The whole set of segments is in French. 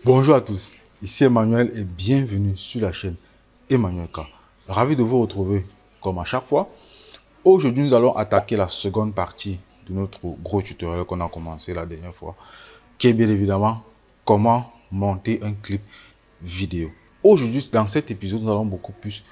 Bonjour à tous, ici Emmanuel et bienvenue sur la chaîne Emmanuel K. Ravi de vous retrouver comme à chaque fois. Aujourd'hui, nous allons attaquer la seconde partie de notre gros tutoriel qu'on a commencé la dernière fois, qui est bien évidemment comment monter un clip vidéo. Aujourd'hui, dans cet épisode, nous allons beaucoup plus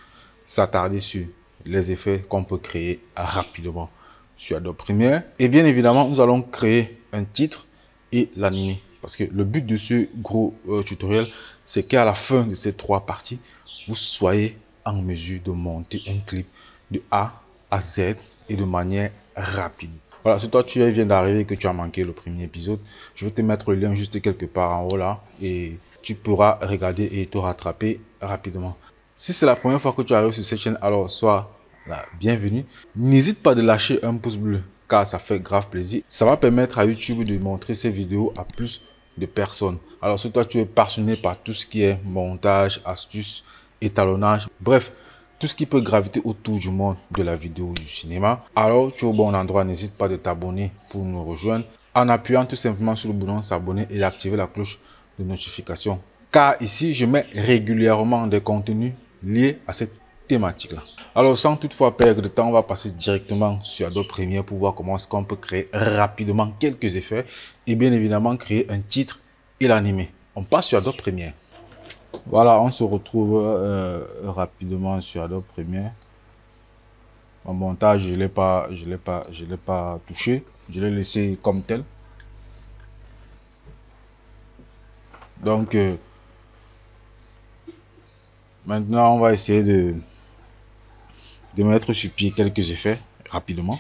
s'attarder sur les effets qu'on peut créer rapidement sur Adobe Premiere. Et bien évidemment, nous allons créer un titre et l'animer. Parce que le but de ce gros tutoriel, c'est qu'à la fin de ces trois parties, vous soyez en mesure de monter un clip de A à Z et de manière rapide. Voilà, si toi tu viens d'arriver et que tu as manqué le premier épisode, je vais te mettre le lien juste quelque part en haut là et tu pourras regarder et te rattraper rapidement. Si c'est la première fois que tu arrives sur cette chaîne, alors sois la bienvenue. N'hésite pas de lâcher un pouce bleu car ça fait grave plaisir. Ça va permettre à YouTube de montrer ces vidéos à plus de personnes. Alors si toi tu es passionné par tout ce qui est montage, astuces, étalonnage, bref, tout ce qui peut graviter autour du monde de la vidéo du cinéma, alors tu es au bon endroit. N'hésite pas de t'abonner pour nous rejoindre en appuyant tout simplement sur le bouton s'abonner et d'activer la cloche de notification. Car ici, je mets régulièrement des contenus liés à cette thématique là. Alors sans toutefois perdre de temps, on va passer directement sur Adobe Premiere pour voir comment est-ce qu'on peut créer rapidement quelques effets et bien évidemment créer un titre et l'animer. On passe sur Adobe Premiere. Voilà, on se retrouve rapidement sur Adobe Premiere. Mon montage, je l'ai pas touché, je l'ai laissé comme tel. Donc maintenant, on va essayer de mettre sur pied quelques effets rapidement.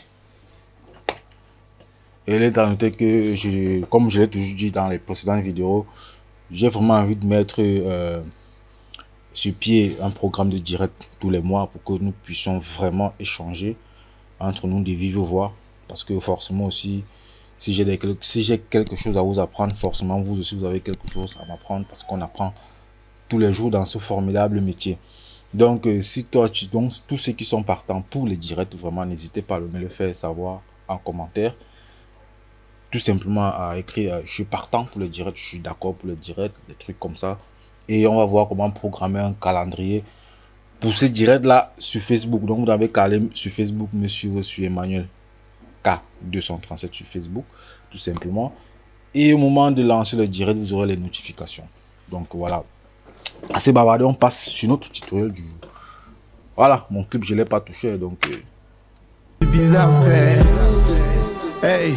Et il est à noter que, comme je l'ai toujours dit dans les précédentes vidéos, j'ai vraiment envie de mettre sur pied un programme de direct tous les mois pour que nous puissions vraiment échanger entre nous de vive voix. Parce que forcément aussi, si j'ai quelque chose à vous apprendre, forcément vous aussi vous avez quelque chose à m'apprendre parce qu'on apprend tous les jours dans ce formidable métier. Donc, donc tous ceux qui sont partants pour les directs, vraiment, n'hésitez pas à me le faire savoir en commentaire. Tout simplement à écrire, je suis partant pour le direct, je suis d'accord pour le direct, des trucs comme ça. Et on va voir comment programmer un calendrier pour ce direct là sur Facebook. Donc, vous avez qu'à aller sur Facebook, me suivre sur Emmanuel K237 sur Facebook, tout simplement. Et au moment de lancer le direct, vous aurez les notifications. Donc, voilà. Assez bavardé, on passe sur notre tutoriel du jour. Voilà, mon clip je l'ai pas touché donc c'est bizarre frère. Hey,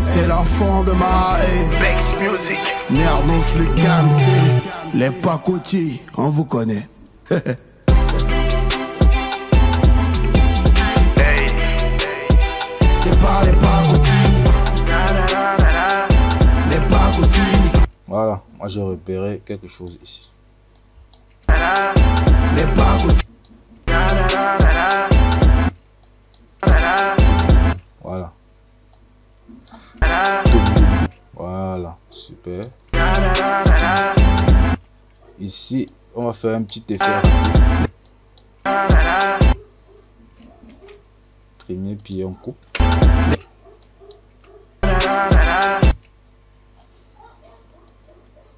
c'est l'enfant de ma Bex Music. Nerdos le Gamsé, les pacotis, on vous connaît. Hey, c'est pas les pacotis. Les pacotis. Voilà, moi j'ai repéré quelque chose ici. Les pacotis. Voilà. Voilà, super. Ici, on va faire un petit effet. Premier pied, on coupe.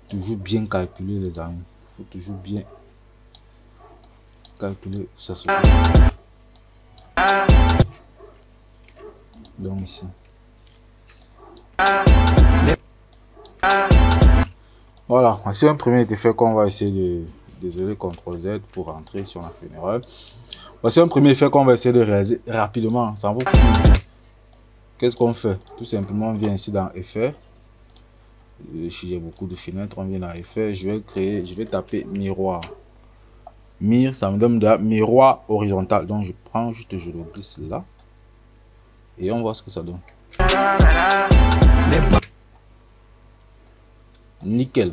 Toujours bien calculer les amis. Il faut toujours bien calculer ça. Donc ici. Voilà, c'est un premier effet qu'on va essayer de... Désolé, CTRL Z pour rentrer si on a fait une erreur. Voici un premier effet qu'on va essayer de réaliser rapidement. Ça vaut. Qu'est-ce qu'on fait? Tout simplement, on vient ici dans Effet. Si j'ai beaucoup de fenêtres, on vient dans Effet. Je vais taper miroir. Mir, ça me donne de miroir horizontal. Donc je prends juste, je le glisse là. Et on voit ce que ça donne. Nickel.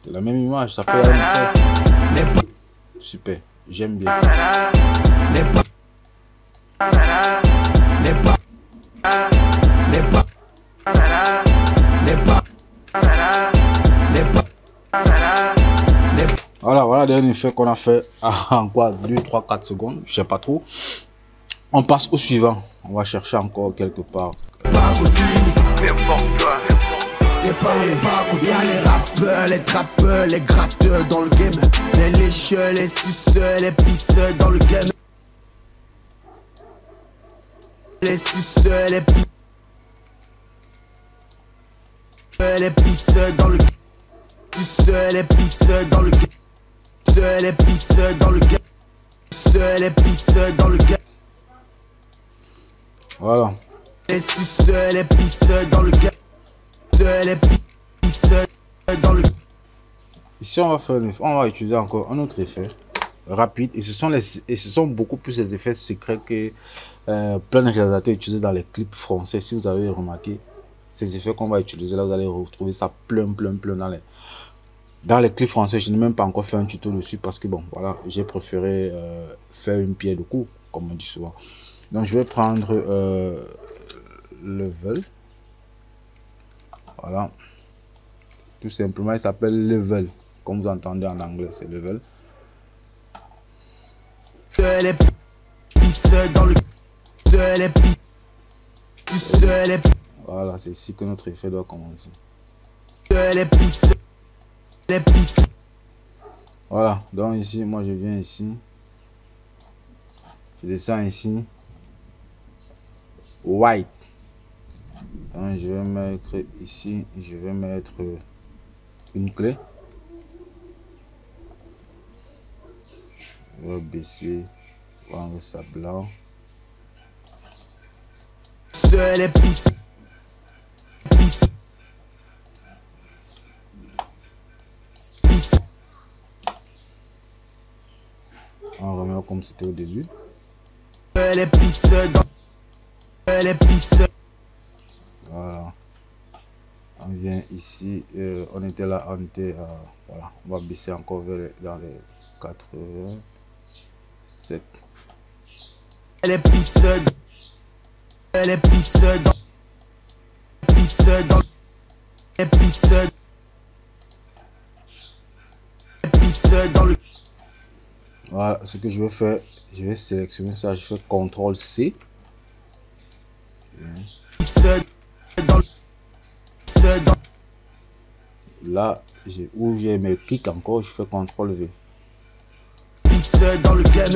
C'est la même image, ça fait un effet. Super, j'aime bien. Voilà, dernier effet qu'on a fait en quoi 2, 3, 4 secondes, je sais pas trop. On passe au suivant. On va chercher encore quelque part. C'est pas les trappeurs, les gratteurs dans le game. Les lécheurs, les suceurs, les pisseurs dans le game. Les suceurs, les pisseurs. Les pisseurs dans le game. Suceurs, les pisseurs dans le game. Suceurs, les pisseurs dans le game. Suceurs, les pisseurs dans le game. Voilà. Les suceurs, les pisseurs dans le game. Suceurs, les pisseurs dans le game. Ici, on va utiliser encore un autre effet rapide. Et ce sont beaucoup plus les effets secrets que plein de réalisateurs utilisent dans les clips français. Si vous avez remarqué, ces effets qu'on va utiliser là, vous allez retrouver ça plein dans les clips français. Je n'ai même pas encore fait un tuto dessus parce que bon, voilà, j'ai préféré faire une pierre de coups, comme on dit souvent. Donc, je vais prendre level. Voilà. Tout simplement, il s'appelle level. Comme vous entendez en anglais, c'est level. Voilà, c'est ici que notre effet doit commencer. Voilà, donc ici, moi je viens ici. Je descends ici. White. Donc je vais mettre ici, je vais mettre une clé. Je vais baisser, rendre ça blanc. On remet comme c'était au début. Voilà. On vient ici, on était là, voilà, on va baisser encore dans les 87. Les pisseurs dans le. Voilà, ce que je vais faire, je vais sélectionner ça, je fais CTRL C. Là, où j'ai mes clics encore, je fais CTRL V. Dans le game.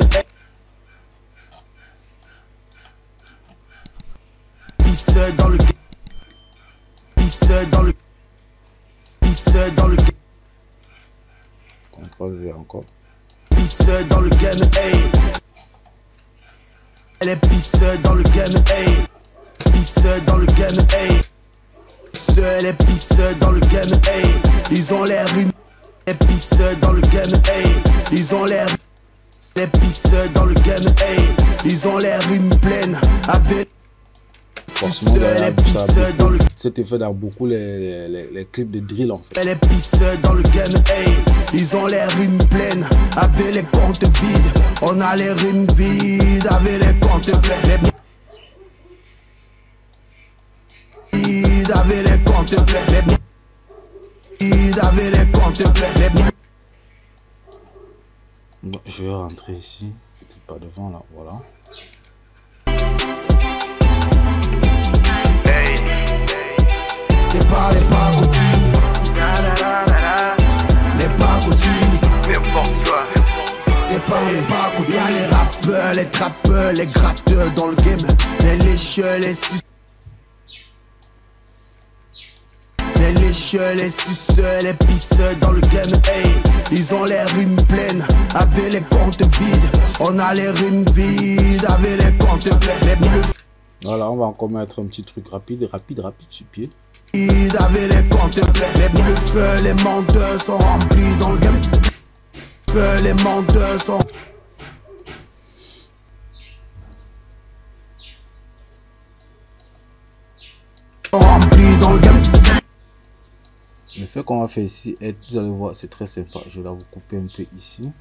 Dans le CTRL V encore. Dans le game, hey. Les pisseurs dans le game, hey. Pisseurs dans le game, hey. Les pisseurs dans le game, hey. Ils ont l'air une. Les pisseurs dans le game, hey. Ils ont l'air. Les pisseurs dans le game, hey. Ils ont l'air une plaine avec. Forcément, cet effet dans beaucoup les clips de drill en fait. Les pisseurs dans le game, hey. Ils ont l'air une plaine avec les comptes vides. On a l'air une vide avec les comptes pleins. Les avec les comptes pleins. Les avec les comptes pleins. Bon, je vais rentrer ici, peut-être pas devant là, voilà. C'est pas les pagoutis, les pagoutis, c'est pas les pagoutis. Y'a les rappeurs, les trappeurs, les gratteurs dans le game. Les lécheurs, les suceurs. Les lécheurs, les suceurs, les pisseurs dans le game, hey. Ils ont l'air une plaine avec les comptes vides. On a l'air une vide avec les comptes pleins. Voilà, on va encore mettre un petit truc rapide sur pied. Avec les comptes pleins. Les menteurs sont remplis dans le game. Les menteurs sont remplis dans le game. Le fait qu'on va faire ici, vous allez voir, c'est très sympa. Je vais vous couper un peu ici.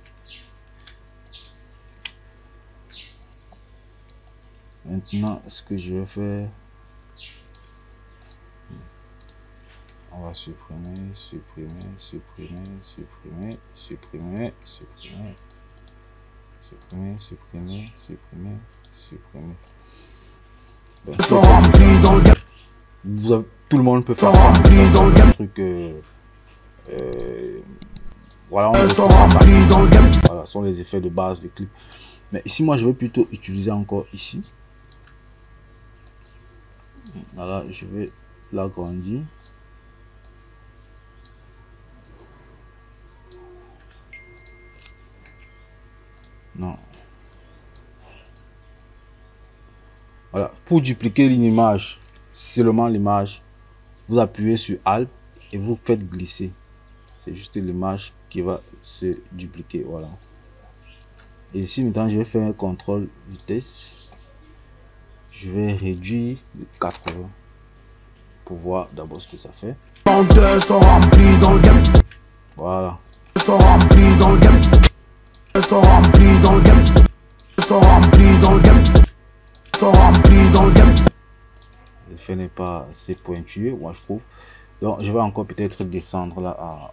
Maintenant, ce que je vais faire, on va supprimer. Ils sont remplis dans le game. Tout le monde peut faire ça. Un truc Voilà, on sont remplis dans le game. Voilà, sont les effets de base du clip. Mais ici, moi, je vais plutôt utiliser encore ici. Voilà, je vais l'agrandir. Non. Voilà, pour dupliquer une image, seulement l'image, vous appuyez sur Alt et vous faites glisser. C'est juste l'image qui va se dupliquer. Voilà. Et ici, maintenant, je vais faire un contrôle vitesse. Je vais réduire de 80 pour voir d'abord ce que ça fait. Sont remplis dans le game. Voilà. Sont remplis dans le game. Sont remplis dans le game. Sont remplis dans le game. Sont remplis dans le game. L'effet n'est pas assez pointueux, moi je trouve. Donc je vais encore peut-être descendre là à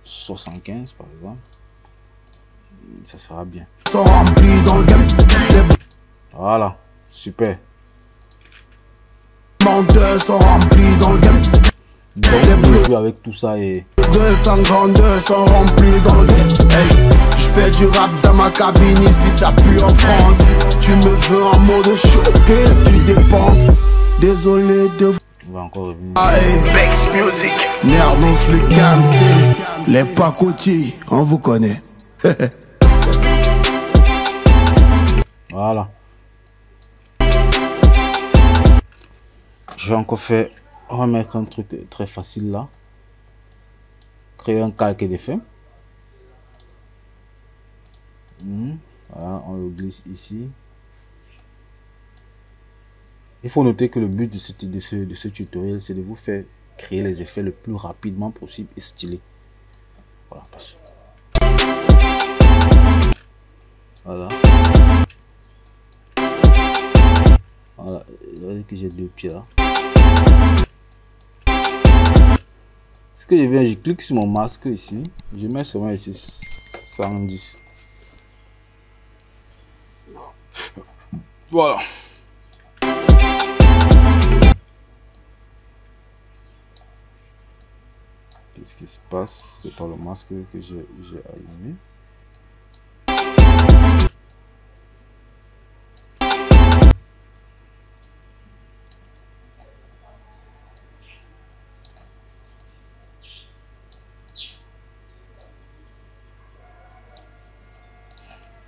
75 par exemple. Ça sera bien. Sont remplis dans le game. Voilà, super. Sont remplis dans le game. Donc je joue avec tout ça et 232 sont remplis dans le game. Hey, je fais du rap dans ma cabine ici, ça pue en France. Tu me veux en mode chaud, qu'est-ce que tu dépenses? Désolé de... On va encore revenir. Bex Music. Nerdos le KMC. Les pacotis, on vous connaît. Voilà. Je vais encore faire, remettre un truc très facile là. Créer un calque d'effet. Voilà, on le glisse ici. Il faut noter que le but de ce tutoriel, c'est de vous faire créer les effets le plus rapidement possible et stylé. Voilà, passe. Voilà. Voilà, que j'ai deux pieds là. Ce que je viens, je clique sur mon masque ici, je mets seulement ici 110. Voilà. Qu'est-ce qui se passe? C'est pas le masque que j'ai allumé.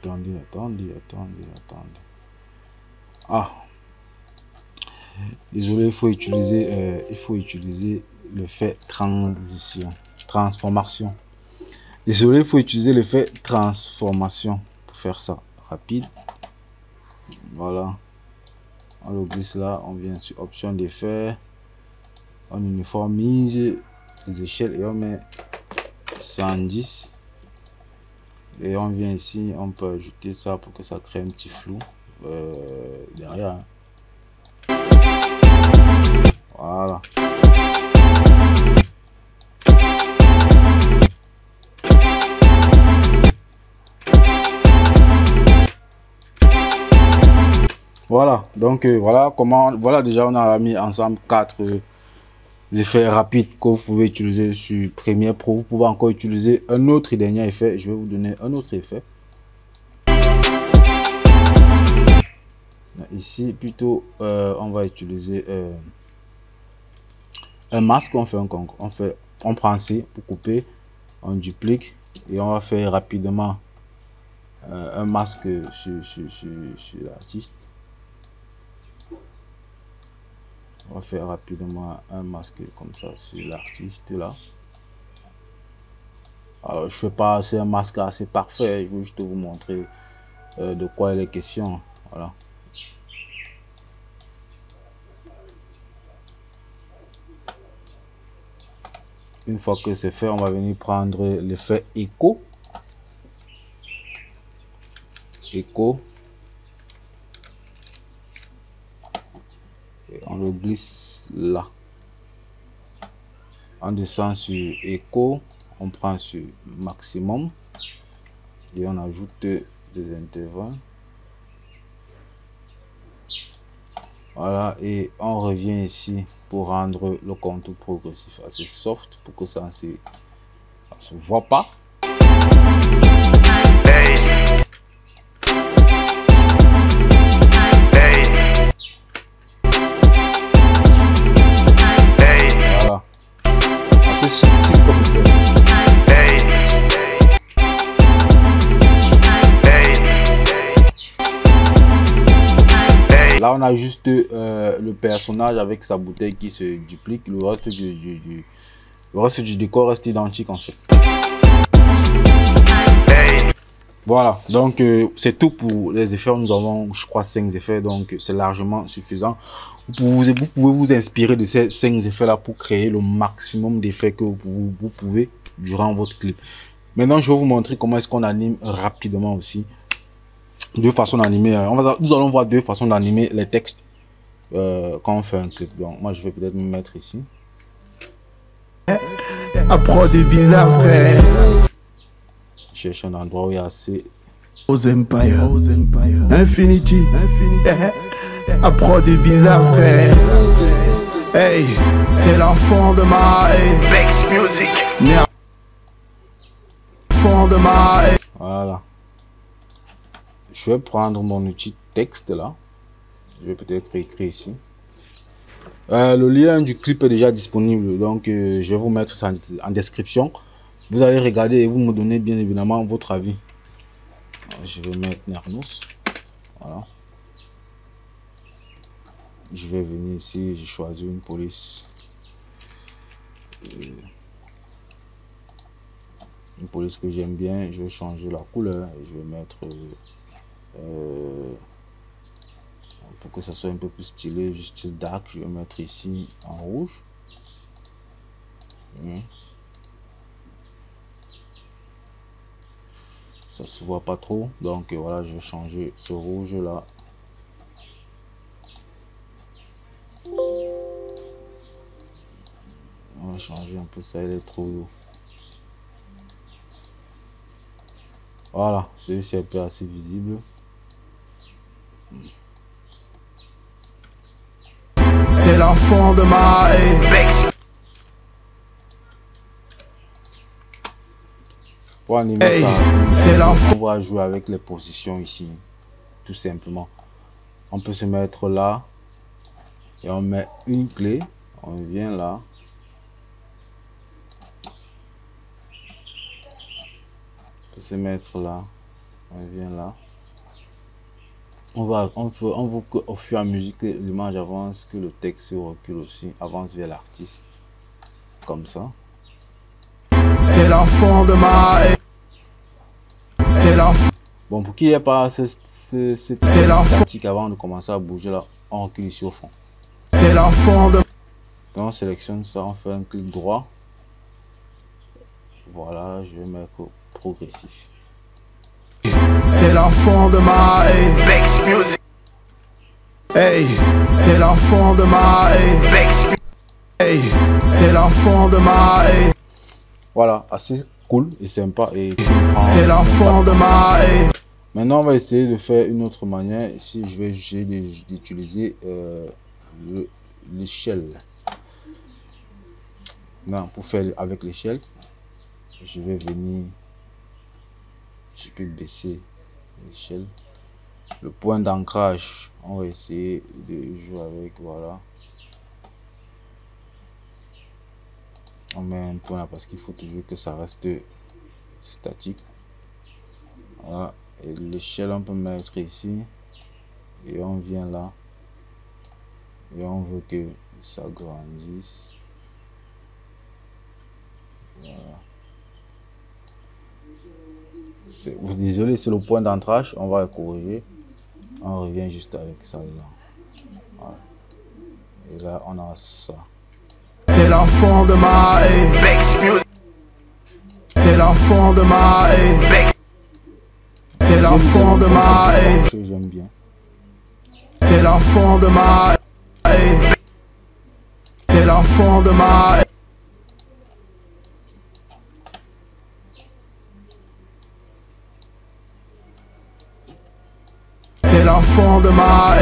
Attendez. Ah, désolé, il faut utiliser le fait transformation. Désolé, il faut utiliser le fait transformation pour faire ça rapide. Voilà, on le glisse là, on vient sur option d'effet, on uniformise les échelles et on met 110. Et on vient ici, on peut ajouter ça pour que ça crée un petit flou derrière. Voilà. Voilà, donc voilà comment, voilà déjà on a mis ensemble 4 effets rapides que vous pouvez utiliser sur Premiere Pro. Vous pouvez encore utiliser un autre dernier effet. Je vais vous donner un autre effet. Ici plutôt on va utiliser un masque. On prend C pour couper, on duplique et on va faire rapidement un masque sur l'artiste. On va faire rapidement un masque comme ça sur l'artiste là. Alors je fais pas, c'est un masque assez parfait, je veux juste vous montrer de quoi il est question. Voilà. Une fois que c'est fait, on va venir prendre l'effet écho. Et on le glisse là. On descend sur écho, on prend sur maximum et on ajoute des intervalles. Voilà, et on revient ici pour rendre le contour progressif assez soft pour que ça Ça se voit pas. Hey. Hey. Hey. Voilà. C'est subtil comme effet. Hey. Hey. Hey. Là, on a juste le personnage avec sa bouteille qui se duplique. Le reste du décor reste identique en fait. Hey. Voilà, donc c'est tout pour les effets. Nous avons, je crois, 5 effets, donc c'est largement suffisant. Vous pouvez vous inspirer de ces 5 effets là pour créer le maximum d'effets que vous pouvez durant votre clip. Maintenant, je vais vous montrer comment est-ce qu'on anime rapidement aussi. Deux façons d'animer. Nous allons voir deux façons d'animer les textes quand on fait un clip. Donc moi, je vais peut-être me mettre ici. À prod est bizarre, frère. Cherche un endroit où il y a assez. Aux Empire. Infinity. À prod est bizarre, frère. Hey, c'est l'enfant de ma. Bex Music. L'enfant de ma. Voilà. Je vais prendre mon outil texte là. Je vais peut-être écrire ici. Le lien du clip est déjà disponible, donc je vais vous mettre ça en description. Vous allez regarder et vous me donnez bien évidemment votre avis. Alors, je vais mettre Nernos. Voilà. Je vais venir ici, j'ai choisi une police. Une police que j'aime bien. Je vais changer la couleur. Je vais mettre pour que ça soit un peu plus stylé, juste style dark. Je vais mettre ici en rouge. Ça se voit pas trop, donc voilà, je vais changer ce rouge là. On va changer un peu ça, il est trop. Voilà, celui-ci est un peu assez visible. C'est l'enfant de ma. Pour animer hey, ça, on va jouer avec les positions ici, tout simplement. On peut se mettre là et on met une clé, on vient là. On peut se mettre là, on vient là. On veut qu'au fur et à mesure que l'image avance, que le texte se recule aussi, avance vers l'artiste, comme ça. C'est l'enfant de ma. C'est l'enfant. Bon, pour qu'il n'y ait pas cette statique avant de commencer à bouger là, on recule ici au fond. C'est l'enfant de. Donc on sélectionne ça, on fait un clic droit. Voilà, je vais mettre progressif. C'est l'enfant de ma. Bex Music. Hey, c'est l'enfant de ma. Bex. Hey, c'est l'enfant de ma. Voilà, assez cool et sympa. C'est l'enfant de ma. Maintenant, on va essayer de faire une autre manière. Ici, je vais essayer d'utiliser l'échelle. Non, pour faire avec l'échelle, je vais venir. Je peux baisser l'échelle. Le point d'ancrage, on va essayer de jouer avec. Voilà. On met un point là parce qu'il faut toujours que ça reste statique. Voilà. Et l'échelle, on peut mettre ici. Et on vient là. Et on veut que ça grandisse. Voilà. Désolé, c'est le point d'ancrage. On va corriger. On revient juste avec ça là. Voilà. Et là, on a ça. C'est l'enfant de ma. C'est l'enfant de ma. C'est l'enfant de ma. J'aime bien. C'est l'enfant de ma. C'est l'enfant de ma. C'est l'enfant de ma.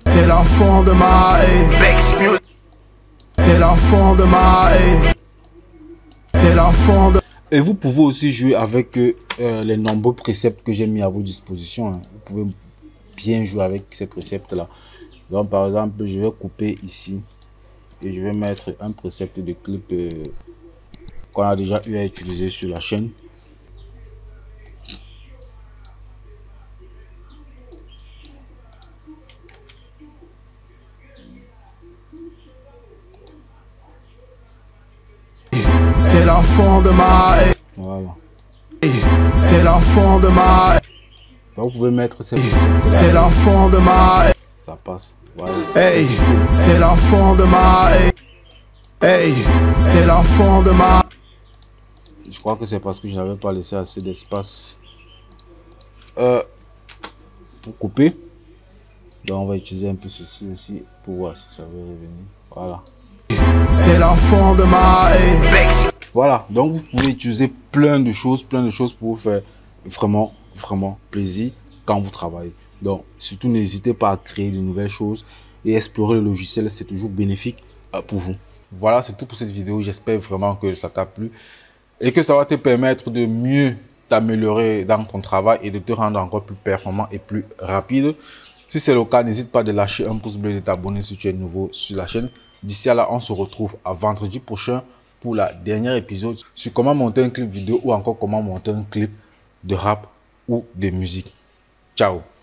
C'est l'enfant de ma. C'est C'est l'enfant de ma haie. C'est l'enfant de... Et vous pouvez aussi jouer avec les nombreux préceptes que j'ai mis à votre disposition. Hein. Vous pouvez bien jouer avec ces préceptes-là. Donc, par exemple, je vais couper ici et je vais mettre un précepte de clip qu'on a déjà eu à utiliser sur la chaîne. C'est l'enfant de ma haie. Voilà. C'est l'enfant de ma haie. Donc, vous pouvez mettre ces préceptes-là. C'est l'enfant de ma haie. Ça passe. Voilà. Hey, c'est l'enfant de ma haie. Hey, c'est l'enfant de ma... Je crois que c'est parce que je n'avais pas laissé assez d'espace pour couper. Donc on va utiliser un peu ceci aussi pour voir si ça veut revenir. Voilà. C'est l'enfant de ma haie. Voilà. Donc vous pouvez utiliser plein de choses pour vous faire vraiment plaisir quand vous travaillez. Donc surtout n'hésitez pas à créer de nouvelles choses et explorer le logiciel, c'est toujours bénéfique pour vous. Voilà, c'est tout pour cette vidéo. J'espère vraiment que ça t'a plu et que ça va te permettre de mieux t'améliorer dans ton travail et de te rendre encore plus performant et plus rapide. Si c'est le cas, n'hésite pas de lâcher un pouce bleu et de t'abonner si tu es nouveau sur la chaîne. D'ici là, on se retrouve à vendredi prochain pour la dernière épisode sur comment monter un clip vidéo ou encore comment monter un clip de rap ou de musique. Ciao!